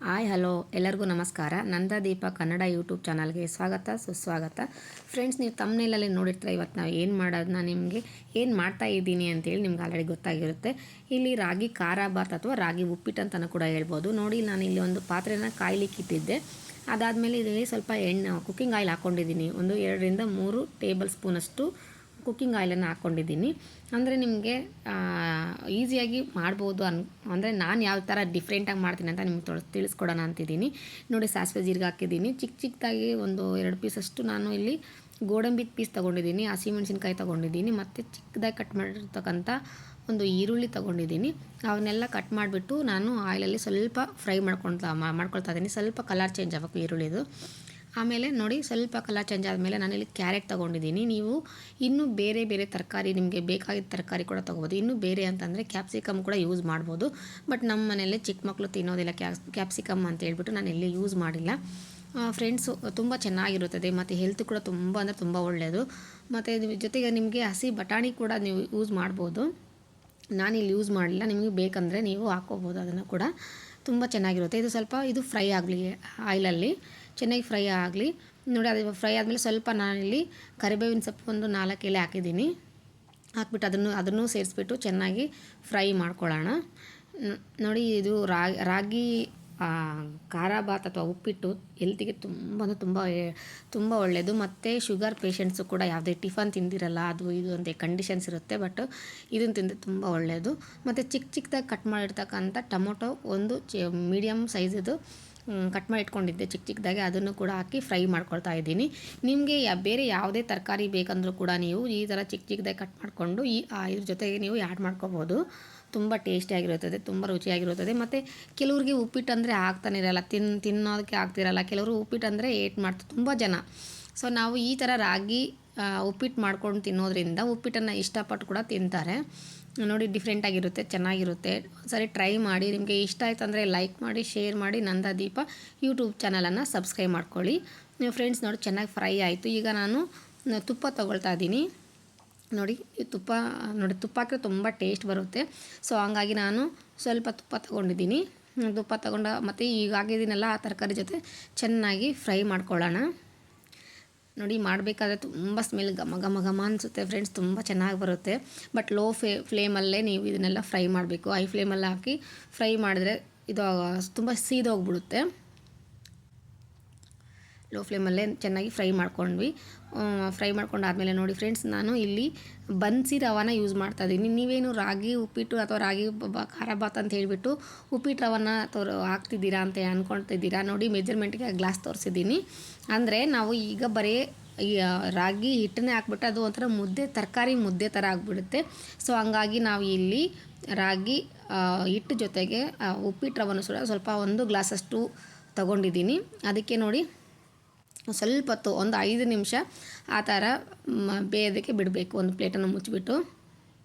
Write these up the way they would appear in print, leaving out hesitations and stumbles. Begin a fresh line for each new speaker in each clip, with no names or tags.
Hi hello ಎಲ್ಲರಿಗೂ ನಮಸ್ಕಾರ. ನಂದಾದೀಪ Kannada YouTube ಚಾನಲ್ಗೆ ಸ್ವಾಗತ ಸುಸ್ವಾಗತ. ಫ್ರೆಂಡ್ಸ್, ನೀವು ತಮ್ಮನೇಲಲ್ಲಿ ನೋಡಿರ್ತೀರ. ಇವತ್ತು ನಾವು ಏನು ಮಾಡೋದನ್ನ ನಿಮಗೆ ಏನು ಮಾಡ್ತಾ ಇದ್ದೀನಿ ಅಂತೇಳಿ ನಿಮ್ಗೆ ಆಲ್ರೆಡಿ ಗೊತ್ತಾಗಿರುತ್ತೆ. ಇಲ್ಲಿ ರಾಗಿ ಖಾರ ಬಾತ್ ಅಥವಾ ರಾಗಿ ಉಪ್ಪಿಟ್ಟು ಅಂತಲೂ ಕೂಡ ಹೇಳ್ಬೋದು. ನೋಡಿ, ನಾನು ಇಲ್ಲಿ ಒಂದು ಪಾತ್ರೆನ ಕಾಯ್ಲಿಕ್ಕೆ ಇಟ್ಟಿದ್ದೆ. ಅದಾದಮೇಲೆ ಇದರಲ್ಲಿ ಸ್ವಲ್ಪ ಕುಕ್ಕಿಂಗ್ ಆಯಿಲ್ ಹಾಕ್ಕೊಂಡಿದ್ದೀನಿ. ಒಂದು 2 ರಿಂದ 3 ಟೇಬಲ್ ಸ್ಪೂನಷ್ಟು ಕುಕ್ಕಿಂಗ್ ಆಯಿಲನ್ನು ಹಾಕ್ಕೊಂಡಿದ್ದೀನಿ. ಅಂದರೆ ನಿಮಗೆ ಈಸಿಯಾಗಿ ಮಾಡ್ಬೋದು ಅಂದರೆ ನಾನು ಯಾವ ಥರ ಡಿಫ್ರೆಂಟಾಗಿ ಮಾಡ್ತೀನಿ ಅಂತ ನಿಮ್ಗೆ ತಿಳಿಸ್ಕೊಡೋಣ ಅಂತಿದ್ದೀನಿ. ನೋಡಿ, ಸಾಸಿವೆ ಜೀರಿಗೆ ಹಾಕಿದ್ದೀನಿ. ಚಿಕ್ಕದಾಗಿ ಒಂದು 2 ಪೀಸಷ್ಟು ನಾನು ಇಲ್ಲಿ ಗೋಡಂಬಿ ಪೀಸ್ ತೊಗೊಂಡಿದ್ದೀನಿ. ಹಸಿಮೆಣಸಿನ್ಕಾಯಿ ತೊಗೊಂಡಿದ್ದೀನಿ. ಮತ್ತು ಚಿಕ್ಕದಾಗಿ ಕಟ್ ಮಾಡಿರ್ತಕ್ಕಂಥ ಒಂದು ಈರುಳ್ಳಿ ತೊಗೊಂಡಿದ್ದೀನಿ. ಅವನ್ನೆಲ್ಲ ಕಟ್ ಮಾಡಿಬಿಟ್ಟು ನಾನು ಆಯಿಲಲ್ಲಿ ಸ್ವಲ್ಪ ಫ್ರೈ ಮಾಡ್ಕೊಳ್ತಾ ಇದ್ದೀನಿ. ಸ್ವಲ್ಪ ಕಲರ್ ಚೇಂಜ್ ಆಗಬೇಕು ಈರುಳ್ಳಿದು. ಆಮೇಲೆ ನೋಡಿ, ಸ್ವಲ್ಪ ಕಲರ್ ಚೇಂಜ್ ಆದಮೇಲೆ ನಾನಿಲ್ಲಿ ಕ್ಯಾರೆಟ್ ತೊಗೊಂಡಿದ್ದೀನಿ. ನೀವು ಇನ್ನೂ ಬೇರೆ ಬೇರೆ ತರಕಾರಿ, ನಿಮಗೆ ಬೇಕಾಗಿದ್ದ ತರಕಾರಿ ಕೂಡ ತೊಗೋಬೋದು. ಇನ್ನೂ ಬೇರೆ ಅಂತಂದರೆ ಕ್ಯಾಪ್ಸಿಕಮ್ ಕೂಡ ಯೂಸ್ ಮಾಡ್ಬೋದು. ಬಟ್ ನಮ್ಮ ಮನೆಯಲ್ಲಿ ಚಿಕ್ಕ ಮಕ್ಕಳು ತಿನ್ನೋದಿಲ್ಲ ಕ್ಯಾಪ್ಸಿಕಮ್ ಅಂತ ಹೇಳ್ಬಿಟ್ಟು ನಾನು ಎಲ್ಲಿ ಯೂಸ್ ಮಾಡಿಲ್ಲ. ಫ್ರೆಂಡ್ಸು ತುಂಬ ಚೆನ್ನಾಗಿರುತ್ತದೆ ಮತ್ತು ಹೆಲ್ತ್ ಕೂಡ ತುಂಬ ಅಂದರೆ ತುಂಬ ಒಳ್ಳೆಯದು. ಮತ್ತು ಇದ್ರ ಜೊತೆಗೆ ನಿಮಗೆ ಹಸಿ ಬಟಾಣಿ ಕೂಡ ನೀವು ಯೂಸ್ ಮಾಡ್ಬೋದು. ನಾನಿಲ್ಲಿ ಯೂಸ್ ಮಾಡಲಿಲ್ಲ. ನಿಮಗೆ ಬೇಕಂದರೆ ನೀವು ಹಾಕ್ಕೋಬೋದು, ಅದನ್ನು ಕೂಡ ತುಂಬ ಚೆನ್ನಾಗಿರುತ್ತೆ. ಇದು ಫ್ರೈ ಆಗಲಿ, ಆಯಿಲಲ್ಲಿ ಚೆನ್ನಾಗಿ ಫ್ರೈ ಆಗಲಿ. ನೋಡಿ, ಅದು ಫ್ರೈ ಆದಮೇಲೆ ಸ್ವಲ್ಪ ನಾನಿಲ್ಲಿ ಕರಿಬೇವಿನ ಸೊಪ್ಪು ಒಂದು 4 ಎಲೆ ಹಾಕಿದ್ದೀನಿ. ಹಾಕ್ಬಿಟ್ಟು ಅದನ್ನು ಸೇರಿಸ್ಬಿಟ್ಟು ಚೆನ್ನಾಗಿ ಫ್ರೈ ಮಾಡ್ಕೊಳ್ಳೋಣ. ನೋಡಿ, ಇದು ರಾಗಿ ಖಾರ ಬಾತ್ ಅಥವಾ ಉಪ್ಪಿಟ್ಟು ಹೆಲ್ತಿಗೆ ತುಂಬ ಒಳ್ಳೆಯದು. ಮತ್ತು ಶುಗರ್ ಪೇಷಂಟ್ಸು ಕೂಡ ಯಾವುದೇ ಟಿಫನ್ ತಿಂದಿರಲ್ಲ, ಅದು ಇದು ಅಂತ ಕಂಡೀಷನ್ಸ್ ಇರುತ್ತೆ. ಬಟ್ ಇದನ್ನು ತಿಂದರೆ ತುಂಬ ಒಳ್ಳೆಯದು. ಮತ್ತು ಚಿಕ್ಕದಾಗಿ ಕಟ್ ಮಾಡಿರ್ತಕ್ಕಂಥ ಟೊಮೊಟೊ ಒಂದು ಮೀಡಿಯಮ್ ಸೈಜದು ಕಟ್ ಮಾಡಿ ಇಟ್ಕೊಂಡಿದ್ದೆ ಚಿಕ್ಕದಾಗಿ, ಅದನ್ನು ಕೂಡ ಹಾಕಿ ಫ್ರೈ ಮಾಡ್ಕೊಳ್ತಾ ಇದ್ದೀನಿ. ನಿಮಗೆ ಬೇರೆ ಯಾವುದೇ ತರಕಾರಿ ಬೇಕಂದ್ರೂ ಕೂಡ ನೀವು ಈ ಥರ ಚಿಕ್ಕದಾಗಿ ಕಟ್ ಮಾಡಿಕೊಂಡು ಇದ್ರ ಜೊತೆಗೆ ನೀವು ಆ್ಯಡ್ ಮಾಡ್ಕೋಬೋದು. ತುಂಬ ಟೇಸ್ಟಿಯಾಗಿರುತ್ತದೆ, ತುಂಬ ರುಚಿಯಾಗಿರುತ್ತದೆ. ಮತ್ತು ಕೆಲವ್ರಿಗೆ ಉಪ್ಪಿಟ್ಟು ಅಂದರೆ ಆಗ್ತಾನೆ ಇರಲ್ಲ, ತಿನ್ನೋದಕ್ಕೆ ಆಗ್ತಿರಲ್ಲ. ಕೆಲವರು ಉಪ್ಪಿಟ್ಟು ಅಂದರೆ ಮಾಡ್ತಾರೆ ತುಂಬ ಜನ. ಸೊ ನಾವು ಈ ಥರ ರಾಗಿ ಉಪ್ಪಿಟ್ಟು ಮಾಡ್ಕೊಂಡು ತಿನ್ನೋದ್ರಿಂದ ಉಪ್ಪಿಟ್ಟನ್ನು ಇಷ್ಟಪಟ್ಟು ಕೂಡ ತಿಂತಾರೆ. ನೋಡಿ, ಡಿಫ್ರೆಂಟಾಗಿರುತ್ತೆ, ಚೆನ್ನಾಗಿರುತ್ತೆ. ಸರಿ, ಟ್ರೈ ಮಾಡಿ. ನಿಮಗೆ ಇಷ್ಟ ಆಯ್ತು ಅಂದರೆ ಲೈಕ್ ಮಾಡಿ, ಶೇರ್ ಮಾಡಿ. ನಂದಾದೀಪ ಯೂಟ್ಯೂಬ್ ಚಾನಲನ್ನು ಸಬ್ಸ್ಕ್ರೈಬ್ ಮಾಡ್ಕೊಳ್ಳಿ. ಫ್ರೆಂಡ್ಸ್, ನೋಡಿ, ಚೆನ್ನಾಗಿ ಫ್ರೈ ಆಯಿತು. ಈಗ ನಾನು ತುಪ್ಪ ತೊಗೊಳ್ತಾ ಇದ್ದೀನಿ. ನೋಡಿ, ಈ ತುಪ್ಪ ಹಾಕಿದ್ರೆ ತುಂಬ ಟೇಸ್ಟ್ ಬರುತ್ತೆ. ಸೊ ಹಂಗಾಗಿ ನಾನು ಸ್ವಲ್ಪ ತುಪ್ಪ ತೊಗೊಂಡಿದ್ದೀನಿ. ತುಪ್ಪ ತೊಗೊಂಡು ಮತ್ತು ಈಗ ಹಾಕಿದ್ದೀನಲ್ಲ ಆ ತರಕಾರಿ ಜೊತೆ ಚೆನ್ನಾಗಿ ಫ್ರೈ ಮಾಡ್ಕೊಳ್ಳೋಣ. ನೋಡಿ, ಮಾಡಬೇಕಾದ್ರೆ ತುಂಬ ಸ್ಮೆಲ್ ಘಮ ಅನಿಸುತ್ತೆ ಫ್ರೆಂಡ್ಸ್, ತುಂಬ ಚೆನ್ನಾಗಿ ಬರುತ್ತೆ. ಬಟ್ ಲೋ ಫ್ಲೇಮಲ್ಲೇ ನೀವು ಇದನ್ನೆಲ್ಲ ಫ್ರೈ ಮಾಡಬೇಕು. ಹೈ ಫ್ಲೇಮಲ್ಲಿ ಹಾಕಿ ಫ್ರೈ ಮಾಡಿದ್ರೆ ಇದು ತುಂಬ ಸೀದೋಗ್ಬಿಡುತ್ತೆ. ಲೋ ಫ್ಲೇಮಲ್ಲೇ ಚೆನ್ನಾಗಿ ಫ್ರೈ ಮಾಡ್ಕೊಂಡ್ವಿ. ಫ್ರೈ ಮಾಡ್ಕೊಂಡಾದಮೇಲೆ ನೋಡಿ ಫ್ರೆಂಡ್ಸ್, ನಾನು ಇಲ್ಲಿ ಬನ್ಸಿ ರವಾನ ಯೂಸ್ ಮಾಡ್ತಾಯಿದ್ದೀನಿ. ನೀವೇನು ರಾಗಿ ಉಪ್ಪಿಟ್ಟು ಅಥವಾ ರಾಗಿ ಖಾರ ಬಾತ್ ಅಂತ ಹೇಳಿಬಿಟ್ಟು ಉಪ್ಪಿಟ್ಟು ರವಾನ ಹಾಕ್ತಿದ್ದೀರಾ ಅಂತ ಅಂದ್ಕೊಳ್ತಿದ್ದೀರಾ. ನೋಡಿ, ಮೆಜರ್ಮೆಂಟ್ಗೆ ಗ್ಲಾಸ್ ತೋರಿಸಿದ್ದೀನಿ. ಅಂದರೆ ನಾವು ಈಗ ಬರೀ ಈ ರಾಗಿ ಹಿಟ್ಟನ್ನೇ ಹಾಕ್ಬಿಟ್ಟು ಅದು ಒಂಥರ ತರಕಾರಿ ಮುದ್ದೆ ಥರ ಆಗಿಬಿಡುತ್ತೆ. ಸೊ ಹಂಗಾಗಿ ನಾವು ಇಲ್ಲಿ ರಾಗಿ ಹಿಟ್ಟು ಜೊತೆಗೆ ಉಪ್ಪಿಟ್ಟು ರವನ್ನು ಸ್ವಲ್ಪ 1 ಗ್ಲಾಸಷ್ಟು ತೊಗೊಂಡಿದ್ದೀನಿ. ಅದಕ್ಕೆ ನೋಡಿ, ಸ್ವಲ್ಪ ಹೊತ್ತು ಒಂದು 5 ನಿಮಿಷ ಆ ಥರ ಬೇಯೋದಕ್ಕೆ ಬಿಡಬೇಕು. ಒಂದು ಪ್ಲೇಟನ್ನು ಮುಚ್ಚಿಬಿಟ್ಟು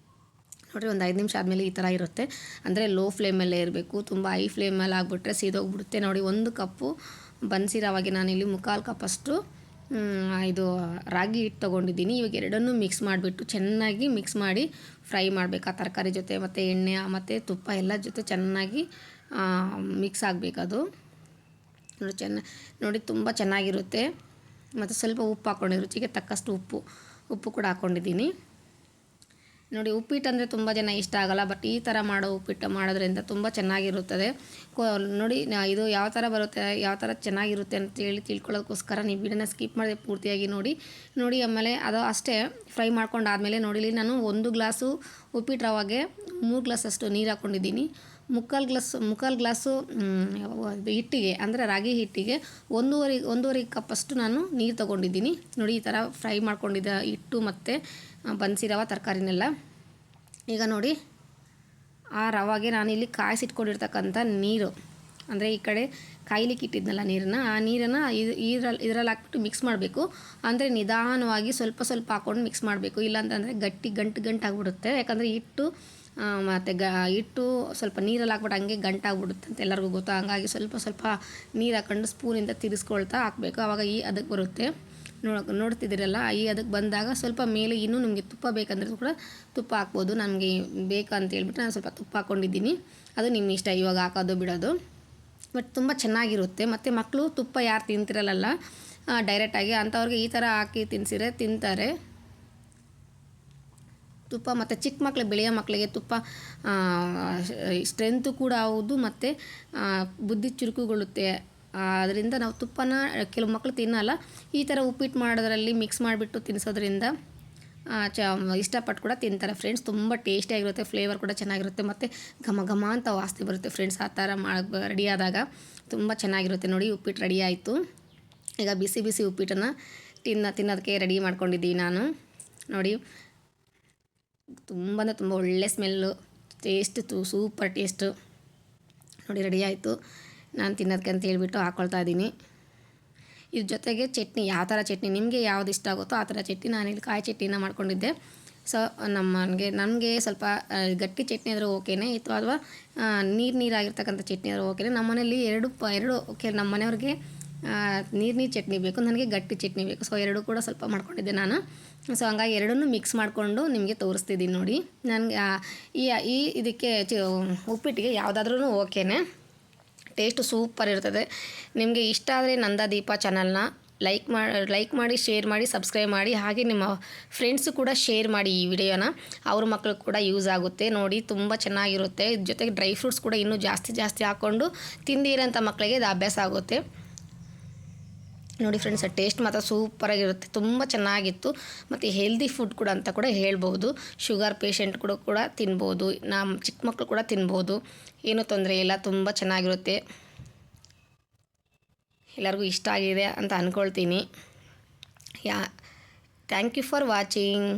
ನೋಡಿರಿ, ಒಂದು 5 ನಿಮಿಷ ಆದಮೇಲೆ ಈ ಥರ ಇರುತ್ತೆ. ಅಂದರೆ ಲೋ ಫ್ಲೇಮಲ್ಲೇ ಇರಬೇಕು. ತುಂಬ ಹೈ ಫ್ಲೇಮಲ್ಲಿ ಆಗಿಬಿಟ್ರೆ ಸೀದೋಗ್ಬಿಡುತ್ತೆ. ನೋಡಿ, 1 ಕಪ್ಪು ಬನ್ಸಿ ರವೆಗೆ ನಾನಿಲ್ಲಿ 3/4 ಕಪ್ಪಷ್ಟು ಇದು ರಾಗಿ ಹಿಟ್ಟು ತೊಗೊಂಡಿದ್ದೀನಿ. ಇವಾಗ ಎರಡನ್ನೂ ಮಿಕ್ಸ್ ಮಾಡಿಬಿಟ್ಟು ಚೆನ್ನಾಗಿ ಮಿಕ್ಸ್ ಮಾಡಿ ಫ್ರೈ ಮಾಡಬೇಕು. ಆ ತರಕಾರಿ ಜೊತೆ ಮತ್ತು ಎಣ್ಣೆ ಮತ್ತು ತುಪ್ಪ ಎಲ್ಲ ಜೊತೆ ಚೆನ್ನಾಗಿ ಮಿಕ್ಸ್ ಆಗಬೇಕದು. ನೋಡಿ, ತುಂಬ ಚೆನ್ನಾಗಿರುತ್ತೆ. ಮತ್ತು ಸ್ವಲ್ಪ ಉಪ್ಪು ಹಾಕ್ಕೊಂಡು, ರುಚಿಗೆ ತಕ್ಕಷ್ಟು ಉಪ್ಪು ಕೂಡ ಹಾಕ್ಕೊಂಡಿದ್ದೀನಿ. ನೋಡಿ, ಉಪ್ಪಿಟ್ಟು ಅಂದರೆ ತುಂಬ ಜನ ಇಷ್ಟ ಆಗೋಲ್ಲ. ಬಟ್ ಈ ಥರ ಮಾಡೋ ಉಪ್ಪಿಟ್ಟು ಮಾಡೋದ್ರಿಂದ ತುಂಬ ಚೆನ್ನಾಗಿರುತ್ತದೆ. ನೋಡಿ, ಇದು ಯಾವ ಥರ ಬರುತ್ತೆ, ಯಾವ ಥರ ಚೆನ್ನಾಗಿರುತ್ತೆ ಅಂತೇಳಿ ತಿಳ್ಕೊಳ್ಳೋದಕ್ಕೋಸ್ಕರ ನೀವು ವಿಡಿಯೋನ ಸ್ಕಿಪ್ ಮಾಡಿದೆ ಪೂರ್ತಿಯಾಗಿ ನೋಡಿ. ಆಮೇಲೆ ಅದು ಅಷ್ಟೇ ಫ್ರೈ ಮಾಡ್ಕೊಂಡಾದಮೇಲೆ ನೋಡಿ, ಇಲ್ಲಿ ನಾನು 1 ಗ್ಲಾಸು ಉಪ್ಪಿಟ್ಟು ರವೆಗೆ 3 ಗ್ಲಾಸಷ್ಟು ನೀರು ಹಾಕ್ಕೊಂಡಿದ್ದೀನಿ. 3/4 ಗ್ಲಾಸು ಹಿಟ್ಟಿಗೆ, ಅಂದರೆ ರಾಗಿ ಹಿಟ್ಟಿಗೆ 1.5 ಕಪ್ಪಷ್ಟು ನಾನು ನೀರು ತೊಗೊಂಡಿದ್ದೀನಿ. ನೋಡಿ, ಈ ಥರ ಫ್ರೈ ಮಾಡ್ಕೊಂಡಿದ್ದ ಹಿಟ್ಟು ಮತ್ತು ಬನ್ಸಿ ರವೆ ತರಕಾರಿನೆಲ್ಲ. ಈಗ ನೋಡಿ, ಆ ರವೆಗೆ ನಾನಿಲ್ಲಿ ಕಾಯಿಸಿಟ್ಕೊಂಡಿರ್ತಕ್ಕಂಥ ನೀರು, ಅಂದರೆ ಈ ಕಡೆ ಕಾಯ್ಲಿಕ್ಕೆ ಇಟ್ಟಿದ್ನಲ್ಲ ನೀರನ್ನು, ಆ ನೀರನ್ನು ಇದರಲ್ಲಿ ಹಾಕ್ಬಿಟ್ಟು ಮಿಕ್ಸ್ ಮಾಡಬೇಕು. ಅಂದರೆ ನಿಧಾನವಾಗಿ ಸ್ವಲ್ಪ ಹಾಕ್ಕೊಂಡು ಮಿಕ್ಸ್ ಮಾಡಬೇಕು. ಇಲ್ಲಾಂತಂದರೆ ಗಂಟು ಆಗಿಬಿಡುತ್ತೆ. ಯಾಕಂದರೆ ಹಿಟ್ಟು ಸ್ವಲ್ಪ ನೀರಲ್ಲಿ ಹಾಕ್ಬಿಟ್ಟು ಹಂಗೆ ಗಂಟಾಗ್ಬಿಡುತ್ತೆ ಅಂತ ಎಲ್ಲರಿಗೂ ಗೊತ್ತು. ಹಂಗಾಗಿ ಸ್ವಲ್ಪ ನೀರು ಹಾಕ್ಕೊಂಡು ಸ್ಪೂನಿಂದ ತಿರ್ಸ್ಕೊಳ್ತಾ ಹಾಕಬೇಕು. ಆವಾಗ ಈ ಅದಕ್ಕೆ ಬರುತ್ತೆ. ನೋಡ್ತಿದ್ದೀರಲ್ಲ, ಈ ಅದಕ್ಕೆ ಬಂದಾಗ ಸ್ವಲ್ಪ ಮೇಲೆ ಇನ್ನೂ ನಿಮಗೆ ತುಪ್ಪ ಬೇಕಂದ್ರೆ ಕೂಡ ತುಪ್ಪ ಹಾಕ್ಬೋದು. ನನಗೆ ಬೇಕಂತ ಹೇಳ್ಬಿಟ್ಟು ನಾನು ಸ್ವಲ್ಪ ತುಪ್ಪ ಹಾಕ್ಕೊಂಡಿದ್ದೀನಿ. ಅದು ನಿಮ್ಮ ಇಷ್ಟ, ಇವಾಗ ಹಾಕೋದು ಬಿಡೋದು. ಬಟ್ ತುಂಬ ಚೆನ್ನಾಗಿರುತ್ತೆ. ಮತ್ತು ಮಕ್ಕಳು ತುಪ್ಪ ಯಾರು ತಿಂತಿರಲ್ಲ ಡೈರೆಕ್ಟಾಗಿ, ಅಂಥವ್ರಿಗೆ ಈ ಥರ ಹಾಕಿ ತಿನ್ನಿಸಿದ್ರೆ ತಿಂತಾರೆ. ತುಪ್ಪ ಮತ್ತು ಚಿಕ್ಕ ಮಕ್ಕಳಿಗೆ, ಬೆಳೆಯೋ ಮಕ್ಕಳಿಗೆ ತುಪ್ಪ ಸ್ಟ್ರೆಂತು ಕೂಡ ಹೌದು, ಮತ್ತು ಬುದ್ಧಿ ಚುರುಕುಗೊಳ್ಳುತ್ತೆ. ಅದರಿಂದ ನಾವು ತುಪ್ಪನ ಕೆಲವು ಮಕ್ಕಳು ತಿನ್ನಲ್ಲ. ಈ ಥರ ಉಪ್ಪಿಟ್ಟು ಮಾಡೋದ್ರಲ್ಲಿ ಮಿಕ್ಸ್ ಮಾಡಿಬಿಟ್ಟು ತಿನ್ನಿಸೋದ್ರಿಂದ ಇಷ್ಟಪಟ್ಟು ಕೂಡ ತಿಂತಾರೆ ಫ್ರೆಂಡ್ಸ್. ತುಂಬ ಟೇಸ್ಟಿಯಾಗಿರುತ್ತೆ, ಫ್ಲೇವರ್ ಕೂಡ ಚೆನ್ನಾಗಿರುತ್ತೆ, ಮತ್ತು ಘಮ ಘಮ ಅಂತ ವಾಸನೆ ಬರುತ್ತೆ ಫ್ರೆಂಡ್ಸ್. ಆ ಥರ ರೆಡಿ ಆದಾಗ ತುಂಬ ಚೆನ್ನಾಗಿರುತ್ತೆ. ನೋಡಿ, ಉಪ್ಪಿಟ್ಟು ರೆಡಿ ಆಯಿತು. ಈಗ ಬಿಸಿ ಬಿಸಿ ಉಪ್ಪಿಟ್ಟನ್ನು ತಿನ್ನೋದಕ್ಕೆ ರೆಡಿ ಮಾಡ್ಕೊಂಡಿದ್ದೀವಿ ನಾನು. ನೋಡಿ, ತುಂಬ ತುಂಬ ಒಳ್ಳೆ ಸ್ಮೆಲ್ಲು, ಟೇಸ್ಟ್ ಸೂಪರ್ ಟೇಸ್ಟು. ನೋಡಿ, ರೆಡಿ ಆಯಿತು. ನಾನು ತಿನ್ನೋದಕ್ಕೆ ಅಂತ ಹೇಳ್ಬಿಟ್ಟು ಹಾಕ್ಕೊಳ್ತಾ ಇದ್ದೀನಿ. ಇದ್ರ ಜೊತೆಗೆ ಚಟ್ನಿ, ಯಾವ ಥರ ಚಟ್ನಿ ನಿಮಗೆ ಯಾವ್ದು ಇಷ್ಟ ಆಗುತ್ತೋ ಆ ಥರ ಚಟ್ನಿ, ನಾನಿಲ್ಲಿ ಕಾಯಿ ಚಟ್ನಿನ ಮಾಡ್ಕೊಂಡಿದ್ದೆ. ಸೊ ನನಗೆ ಸ್ವಲ್ಪ ಗಟ್ಟಿ ಚಟ್ನಿ ಆದರೆ ಓಕೆನೇ ಇತ್ತು, ಅಥವಾ ನೀರಾಗಿರ್ತಕ್ಕಂಥ ಚಟ್ನಿ ಆದರೆ ಓಕೆನೇ. ನಮ್ಮ ಮನೇಲಿ ಎರಡು ಓಕೆ, ನಮ್ಮ ಮನೆಯವ್ರಿಗೆ ನೀರು ಚಟ್ನಿ ಬೇಕು, ನನಗೆ ಗಟ್ಟಿ ಚಟ್ನಿ ಬೇಕು. ಸೊ ಎರಡೂ ಕೂಡ ಸ್ವಲ್ಪ ಮಾಡ್ಕೊಂಡಿದ್ದೆ ನಾನು. ಸೊ ಹಂಗಾಗಿ ಎರಡನ್ನೂ ಮಿಕ್ಸ್ ಮಾಡಿಕೊಂಡು ನಿಮಗೆ ತೋರಿಸ್ತಿದ್ದೀನಿ ನೋಡಿ. ನನಗೆ ಇದಕ್ಕೆ ಉಪ್ಪಿಟ್ಟಿಗೆ ಯಾವುದಾದ್ರೂ ಓಕೆನೇ, ಟೇಸ್ಟು ಸೂಪರ್ ಇರ್ತದೆ. ನಿಮಗೆ ಇಷ್ಟ ಆದರೆ ನಂದಾದೀಪ ಚಾನಲ್ನ ಲೈಕ್ ಮಾಡಿ, ಶೇರ್ ಮಾಡಿ, ಸಬ್ಸ್ಕ್ರೈಬ್ ಮಾಡಿ. ಹಾಗೆ ನಿಮ್ಮ ಫ್ರೆಂಡ್ಸು ಕೂಡ ಶೇರ್ ಮಾಡಿ ಈ ವಿಡಿಯೋನ, ಅವ್ರ ಮಕ್ಕಳು ಕೂಡ ಯೂಸ್ ಆಗುತ್ತೆ. ನೋಡಿ, ತುಂಬ ಚೆನ್ನಾಗಿರುತ್ತೆ. ಇದ್ರ ಜೊತೆಗೆ ಡ್ರೈ ಫ್ರೂಟ್ಸ್ ಕೂಡ ಇನ್ನೂ ಜಾಸ್ತಿ ಹಾಕ್ಕೊಂಡು ತಿಂದಿರೋಂಥ ಮಕ್ಕಳಿಗೆ ಇದು ಅಭ್ಯಾಸ ಆಗುತ್ತೆ. ನೋಡಿ ಫ್ರೆಂಡ್ಸ್, ಟೇಸ್ಟ್ ಮಾತ್ರ ಸೂಪರಾಗಿರುತ್ತೆ, ತುಂಬ ಚೆನ್ನಾಗಿತ್ತು. ಮತ್ತು ಹೆಲ್ದಿ ಫುಡ್ ಕೂಡ ಅಂತ ಕೂಡ ಹೇಳ್ಬೋದು. ಶುಗರ್ ಪೇಷಂಟ್ ಕೂಡ ತಿನ್ಬೋದು, ಚಿಕ್ಕ ಮಕ್ಕಳು ಕೂಡ ತಿನ್ಬೋದು, ಏನೂ ತೊಂದರೆ ಇಲ್ಲ. ತುಂಬ ಚೆನ್ನಾಗಿರುತ್ತೆ, ಎಲ್ಲರಿಗೂ ಇಷ್ಟ ಆಗಿದೆ ಅಂತ ಅಂದ್ಕೊಳ್ತೀನಿ. Thank you for watching.